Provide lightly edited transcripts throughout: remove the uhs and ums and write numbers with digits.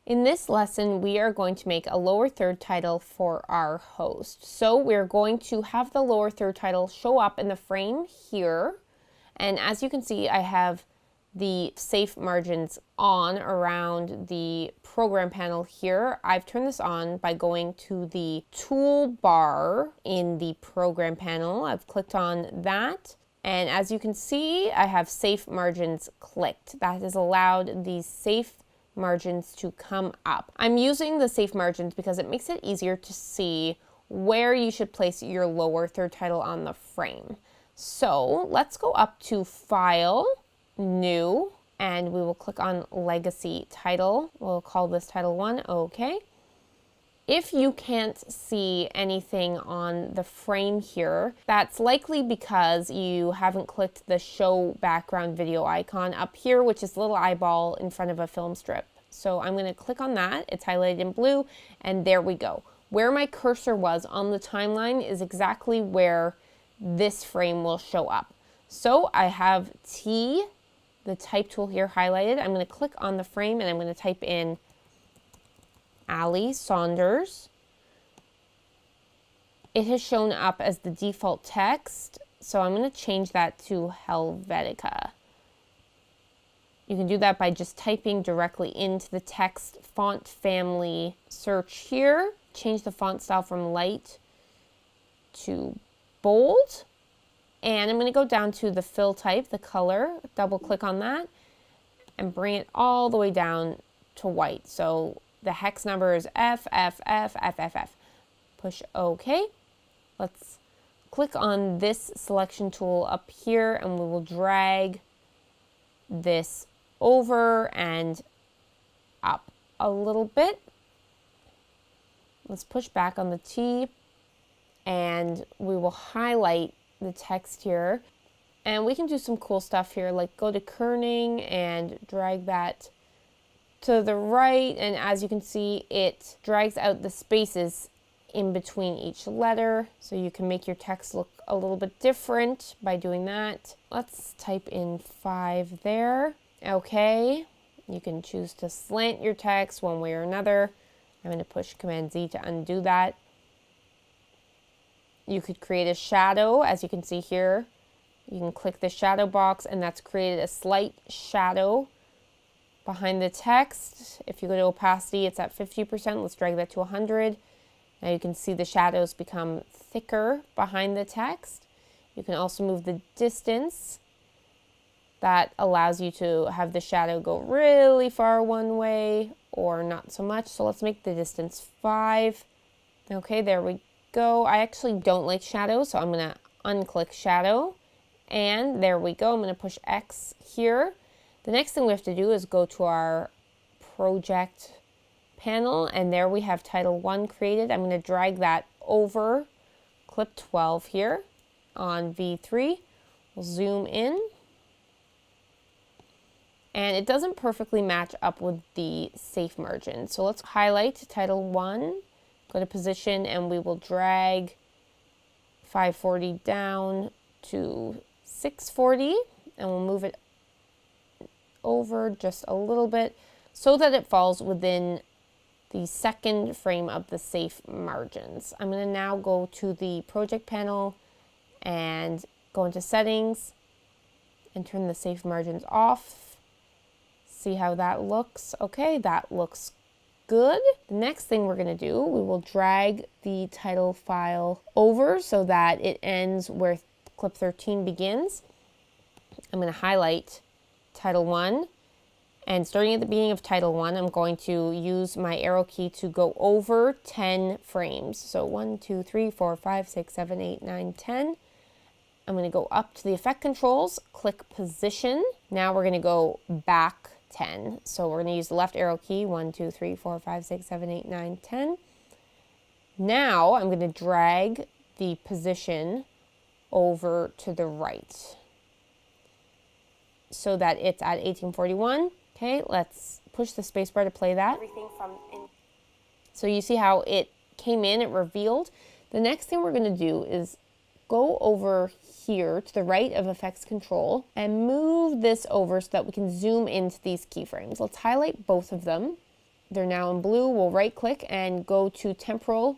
In this lesson, we are going to make a lower third title for our host. So we're going to have the lower third title show up in the frame here. And as you can see, I have the safe margins on around the program panel here. I've turned this on by going to the toolbar in the program panel. I've clicked on that. And as you can see, I have safe margins clicked. That has allowed these safe margins to come up. I'm using the safe margins because it makes it easier to see where you should place your lower third title on the frame. So let's go up to File, New, and we will click on Legacy Title. We'll call this Title 1, okay. If you can't see anything on the frame here, that's likely because you haven't clicked the Show Background Video icon up here, which is the little eyeball in front of a film strip. So I'm going to click on that. It's highlighted in blue, and there we go. Where my cursor was on the timeline is exactly where this frame will show up. So I have T, the type tool here highlighted. I'm going to click on the frame, and I'm going to type in Ali Saunders. It has shown up as the default text, so I'm going to change that to Helvetica. You can do that by just typing directly into the text font family search here. Change the font style from light to bold. And I'm going to go down to the fill type, the color, double click on that, and bring it all the way down to white. So the hex number is FFFFFF. Push OK. Let's click on this selection tool up here, and we will drag this over and up a little bit. Let's push back on the T, and we will highlight the text here. And we can do some cool stuff here, like go to kerning and drag that to the right, and as you can see, it drags out the spaces in between each letter, so you can make your text look a little bit different by doing that. Let's type in 5 there. Okay, you can choose to slant your text one way or another. I'm going to push Command Z to undo that. You could create a shadow, as you can see here. You can click the shadow box, and that's created a slight shadow behind the text. If you go to opacity, it's at 50%. Let's drag that to 100. Now you can see the shadows become thicker behind the text. You can also move the distance. That allows you to have the shadow go really far one way or not so much. So let's make the distance 5. Okay, there we go. I actually don't like shadow, so I'm going to unclick shadow. And there we go. I'm going to push X here. The next thing we have to do is go to our project panel, and there we have Title 1 created. I'm going to drag that over clip 12 here on V3. We'll zoom in. And it doesn't perfectly match up with the safe margin. So let's highlight Title 1, go to Position, and we will drag 540 down to 640, and we'll move it over just a little bit so that it falls within the second frame of the safe margins. I'm going to now go to the project panel and go into settings and turn the safe margins off. See how that looks. Okay, that looks good. The next thing we're going to do, we will drag the title file over so that it ends where clip 13 begins. I'm going to highlight Title 1, and starting at the beginning of Title 1, I'm going to use my arrow key to go over 10 frames. So 1, 2, 3, 4, 5, 6, 7, 8, 9, 10. I'm going to go up to the effect controls, click position. Now we're going to go back 10. So we're going to use the left arrow key, 1, 2, 3, 4, 5, 6, 7, 8, 9, 10. Now I'm going to drag the position over to the right so that it's at 1841. Okay, let's push the spacebar to play that. So you see how it came in, it revealed. The next thing we're going to do is go over here to the right of effects control and move this over so that we can zoom into these keyframes. Let's highlight both of them. They're now in blue. We'll right click and go to temporal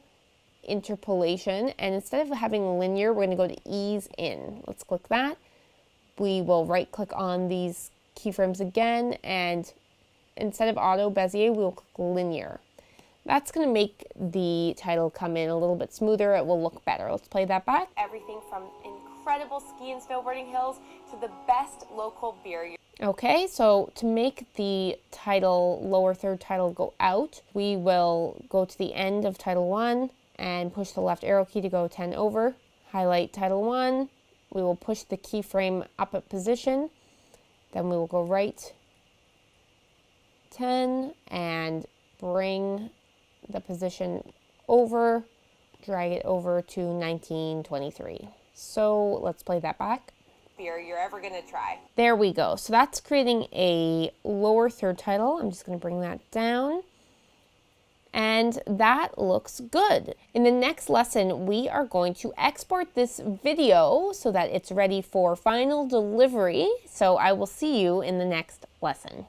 interpolation, and instead of having linear, we're going to go to ease in. Let's click that. We will right click on these keyframes again, and instead of auto bezier, we'll click linear. That's going to make the title come in a little bit smoother. It will look better. Let's play that back. Everything from incredible ski and snowboarding hills to the best local beer. Okay, so to make the title, lower third title, go out, we will go to the end of title 1 and push the left arrow key to go 10 over. Highlight title 1. We will push the keyframe up a position. Then we will go right 10 and bring the position over, drag it over to 1923. So let's play that back. Beer you're ever gonna try. There we go. So that's creating a lower third title. I'm just gonna bring that down. And that looks good. In the next lesson, we are going to export this video so that it's ready for final delivery. So I will see you in the next lesson.